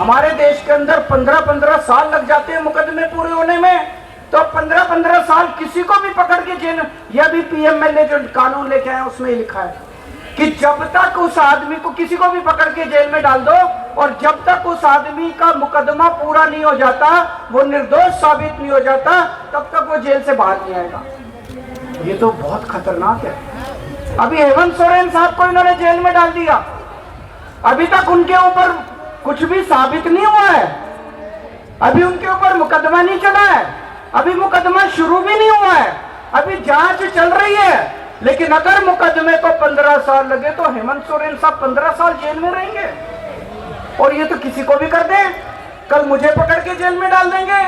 हमारे देश के अंदर 15-15 साल लग जाते हैं मुकदमे पूरे होने में, तो 15-15 साल किसी को भी पकड़ के जेल, यह भी पीएमएल ने जो कानून लेके आए उसमें ही लिखा है कि जब तक उस आदमी को, किसी को भी पकड़ के जेल में डाल दो और जब तक उस आदमी का मुकदमा पूरा नहीं हो जाता, वो निर्दोष साबित नहीं हो जाता, तब तक वो जेल से बाहर नहीं आएगा। ये तो बहुत खतरनाक है। अभी हेमंत सोरेन साहब को इन्होंने जेल में डाल दिया, अभी तक उनके ऊपर कुछ भी साबित नहीं हुआ है, अभी उनके ऊपर मुकदमा नहीं चला है, अभी मुकदमा शुरू भी नहीं हुआ है, अभी जांच चल रही है। लेकिन अगर मुकदमे को 15 साल लगे तो हेमंत सोरेन साहब 15 साल जेल में रहेंगे। और ये तो किसी को भी कर दे, कल मुझे पकड़ के जेल में डाल देंगे,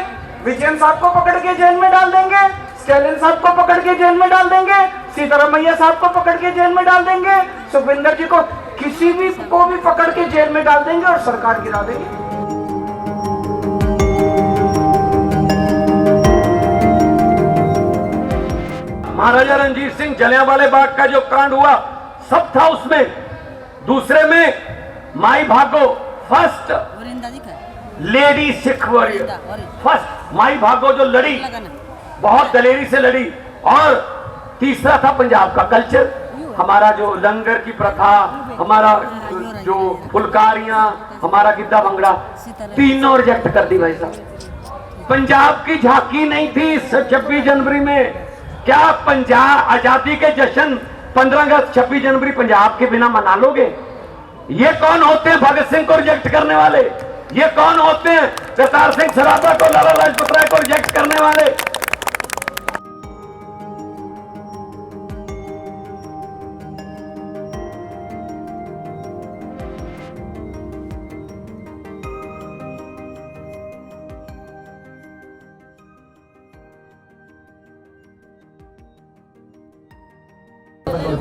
विजयन साहब को पकड़ के जेल में डाल देंगे, स्टैलिन साहब को पकड़ के जेल में डाल देंगे, सीतारमैया साहब को पकड़ के जेल में डाल देंगे, सुखविंदर जी को, किसी भी को भी पकड़ के जेल में डाल देंगे और सरकार गिरा देंगे। महाराजा रणजीत सिंह जलियांवाला बाग का जो कांड हुआ सब था उसमें। दूसरे में माई भागो, first lady Sikh warrior, first my भागो जो लड़ी, बहुत दलेरी से लड़ी। और तीसरा था पंजाब का कल्चर, हमारा जो लंगर की प्रथा, हमारा जो फुलकारियां, हमारा गिद्दा भंगड़ा, तीनों रिजेक्ट कर दी भाई साहब। पंजाब की झांकी नहीं थी इस 26 जनवरी में। क्या पंजाब आजादी के जश्न 15 अगस्त 26 जनवरी पंजाब के बिना मना लोगे? ये कौन होते हैं भगत सिंह को रिजेक्ट करने वाले? ये कौन होते हैं करतार सिंह सराभा को, लाला लाजपत राय को रिजेक्ट करने वाले?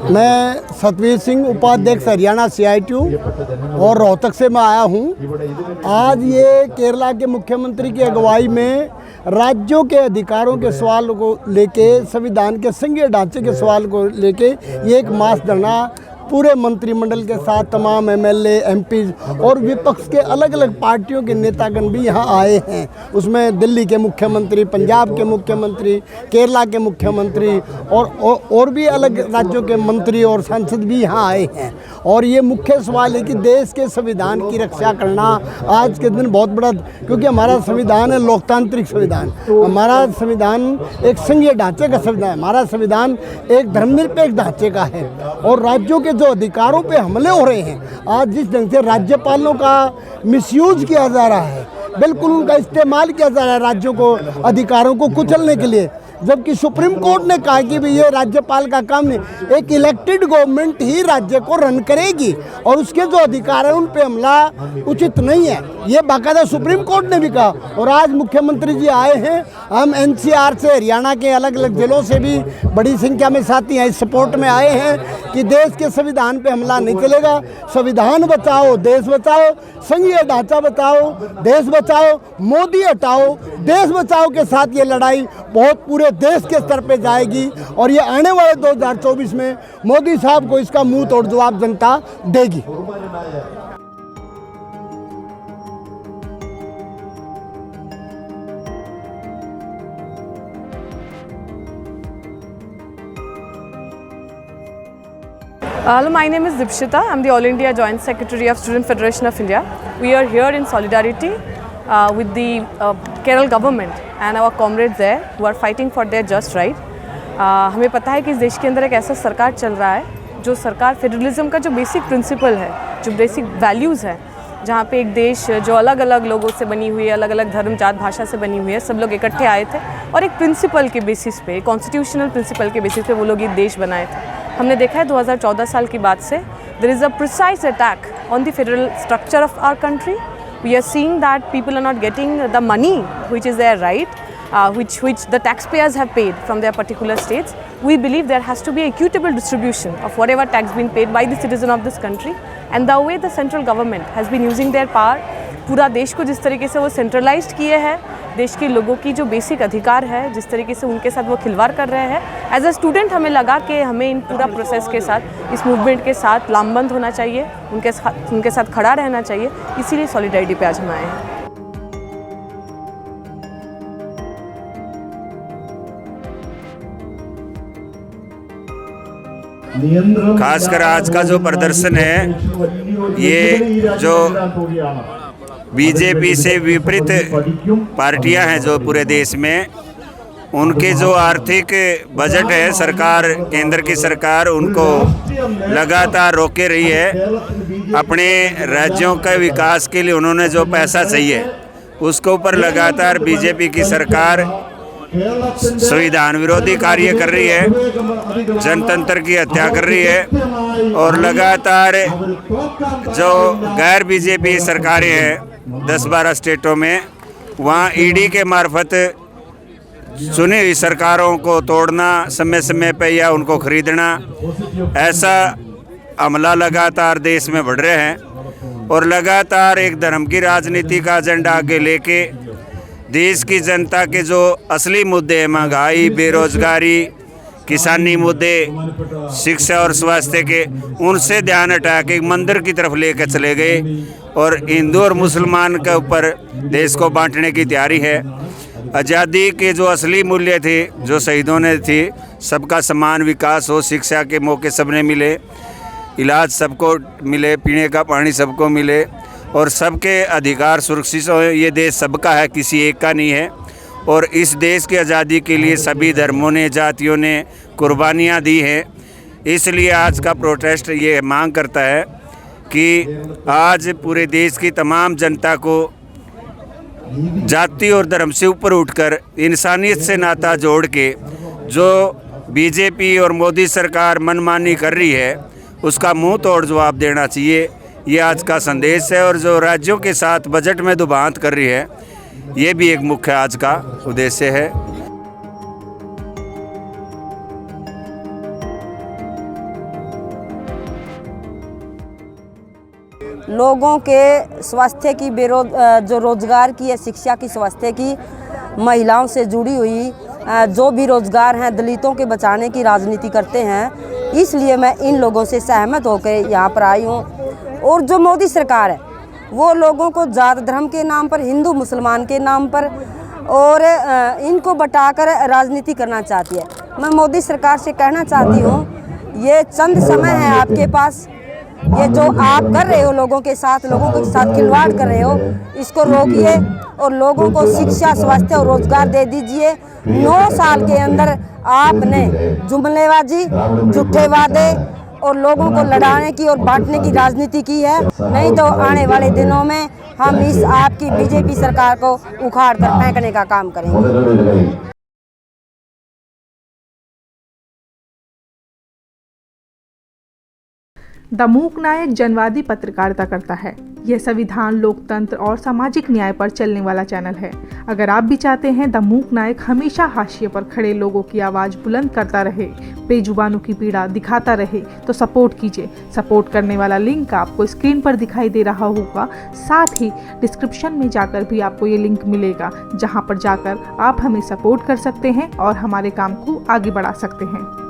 मैं सतवीर सिंह, उपाध्यक्ष हरियाणा CITU और रोहतक से मैं आया हूँ। आज ये केरला के मुख्यमंत्री की अगुवाई में राज्यों के अधिकारों के सवाल को लेके, संविधान के संघीय ढांचे के सवाल को लेके ये एक मास धरना पूरे मंत्रिमंडल के साथ तमाम MLA, MP और विपक्ष के अलग अलग पार्टियों के नेतागण भी यहाँ आए हैं। उसमें दिल्ली के मुख्यमंत्री, पंजाब के मुख्यमंत्री, केरला के मुख्यमंत्री और भी अलग राज्यों के मंत्री और सांसद भी यहाँ आए हैं। और ये मुख्य सवाल है कि देश के संविधान की रक्षा करना आज के दिन बहुत बड़ा, क्योंकि हमारा संविधान है लोकतांत्रिक संविधान, हमारा संविधान एक संघीय ढांचे का संविधान, हमारा संविधान एक धर्मनिरपेक्ष ढांचे का है। और राज्यों के जो अधिकारों पे हमले हो रहे हैं, आज जिस ढंग से राज्यपालों का मिसयूज किया जा रहा है, बिल्कुल उनका इस्तेमाल किया जा रहा है राज्यों को अधिकारों को कुचलने के लिए, जबकि सुप्रीम कोर्ट ने कहा कि ये राज्यपाल का काम नहीं, एक इलेक्टेड गवर्नमेंट ही राज्य को रन करेगी और उसके जो अधिकार है उन पे हमला उचित नहीं है, ये बाकायदा सुप्रीम कोर्ट ने भी कहा। और आज मुख्यमंत्री जी आए हैं, हम NCR से, हरियाणा के अलग अलग जिलों से भी बड़ी संख्या में साथी हैं, इस सपोर्ट में आए हैं कि देश के संविधान पे हमला नहीं चलेगा। संविधान बचाओ, देश बचाओ, संघीय ढांचा बचाओ, देश बचाओ, मोदी हटाओ, देश बचाओ के साथ ये लड़ाई बहुत पूरे देश के स्तर पे जाएगी और ये आने वाले 2024 में मोदी साहब को इसका मुंह तोड़ जवाब जनता देगी। Hello, my name is Dipshita. I'm the All India Joint Secretary of Student Federation of India. We are here in solidarity with the Kerala government and our comrades there who are fighting for their just right. हमें पता है कि इस देश के अंदर एक ऐसा सरकार चल रहा है जो सरकार फेडरलिज्म का जो बेसिक प्रिंसिपल है, जो बेसिक वैल्यूज़ है, जहाँ पे एक देश जो अलग अलग लोगों से बनी हुई है, अलग अलग धर्म, जात, भाषा से बनी हुई है, सब लोग इकट्ठे आए थे और एक प्रिंसिपल के बेसिस पे, कॉन्स्टिट्यूशनल प्रिंसिपल के बेसिस पे वो लोग ये देश बनाए थे। हमने देखा है 2014 साल की बात से there is a precise attack on the federal structure of our country. We are seeing that people are not getting the money which is their right, which the taxpayers have paid from their particular states. We believe there has to be equitable distribution of whatever tax being paid by the citizen of this country, and the way the central government has been using their power पूरा देश को जिस तरीके से वो centralised किए हैं, देश के लोगों की जो बेसिक अधिकार है जिस तरीके से उनके साथ वो खिलवाड़ कर रहे हैं, एज अ स्टूडेंट हमें लगा कि हमें इन पूरा प्रोसेस के साथ, इस मूवमेंट के साथ लामबंद होना चाहिए, उनके साथ खड़ा रहना चाहिए। इसीलिए सॉलिडारिटी पे आज हम आए हैं। खासकर आज का जो प्रदर्शन है, ये जो बीजेपी से विपरीत पार्टियां हैं जो पूरे देश में, उनके जो आर्थिक बजट है सरकार, केंद्र की सरकार उनको लगातार रोके रही है। अपने राज्यों के विकास के लिए उन्होंने जो पैसा चाहिए उसके ऊपर लगातार बीजेपी की सरकार संविधान विरोधी कार्य कर रही है, जनतंत्र की हत्या कर रही है। और लगातार जो गैर बीजेपी सरकारें हैं 10-12 स्टेटों में, वहाँ ईडी के मार्फत चुनी हुई सरकारों को तोड़ना, समय समय पे या उनको खरीदना, ऐसा हमला लगातार देश में बढ़ रहे हैं। और लगातार एक धर्म की राजनीति का एजेंडा आगे लेके देश की जनता के जो असली मुद्दे हैं, महंगाई, बेरोजगारी, किसानी मुद्दे, शिक्षा और स्वास्थ्य के, उनसे ध्यान हटा के मंदिर की तरफ लेकर चले गए और हिंदू और मुसलमान के ऊपर देश को बांटने की तैयारी है। आज़ादी के जो असली मूल्य थे, जो शहीदों ने थी, सबका समान विकास हो, शिक्षा के मौके सबने मिले, इलाज सबको मिले, पीने का पानी सबको मिले और सबके अधिकार सुरक्षित हो, ये देश सबका है, किसी एक का नहीं है। और इस देश की आज़ादी के लिए सभी धर्मों ने, जातियों ने कुर्बानियाँ दी हैं। इसलिए आज का प्रोटेस्ट ये मांग करता है कि आज पूरे देश की तमाम जनता को जाति और धर्म से ऊपर उठकर इंसानियत से नाता जोड़ के जो बीजेपी और मोदी सरकार मनमानी कर रही है उसका मुंह तोड़ जवाब देना चाहिए। ये आज का संदेश है। और जो राज्यों के साथ बजट में दुभांत कर रही है, ये भी एक मुख्य आज का उद्देश्य है। लोगों के स्वास्थ्य की जो रोजगार की है, शिक्षा की, स्वास्थ्य की, महिलाओं से जुड़ी हुई जो भी रोजगार हैं, दलितों के बचाने की राजनीति करते हैं। इसलिए मैं इन लोगों से सहमत होकर यहाँ पर आई हूँ। और जो मोदी सरकार है वो लोगों को जात धर्म के नाम पर, हिंदू मुसलमान के नाम पर और इनको बटाकर राजनीति करना चाहती है। मैं मोदी सरकार से कहना चाहती हूँ, ये चंद समय है आपके पास, ये जो आप कर रहे हो लोगों के साथ खिलवाड़ कर रहे हो, इसको रोकिए और लोगों को शिक्षा, स्वास्थ्य और रोजगार दे दीजिए। 9 साल के अंदर आपने जुमलेबाजी, झूठे वादे और लोगों को लड़ाने की और बांटने की राजनीति की है। नहीं तो आने वाले दिनों में हम इस आपकी बीजेपी सरकार को उखाड़ कर फेंकने का काम करेंगे। द मूक नायक जनवादी पत्रकारिता करता है। यह संविधान, लोकतंत्र और सामाजिक न्याय पर चलने वाला चैनल है। अगर आप भी चाहते हैं द मूक नायक हमेशा हाशिए पर खड़े लोगों की आवाज़ बुलंद करता रहे, बेजुबानों की पीड़ा दिखाता रहे, तो सपोर्ट कीजिए। सपोर्ट करने वाला लिंक आपको स्क्रीन पर दिखाई दे रहा होगा। साथ ही डिस्क्रिप्शन में जाकर भी आपको ये लिंक मिलेगा, जहाँ पर जाकर आप हमें सपोर्ट कर सकते हैं और हमारे काम को आगे बढ़ा सकते हैं।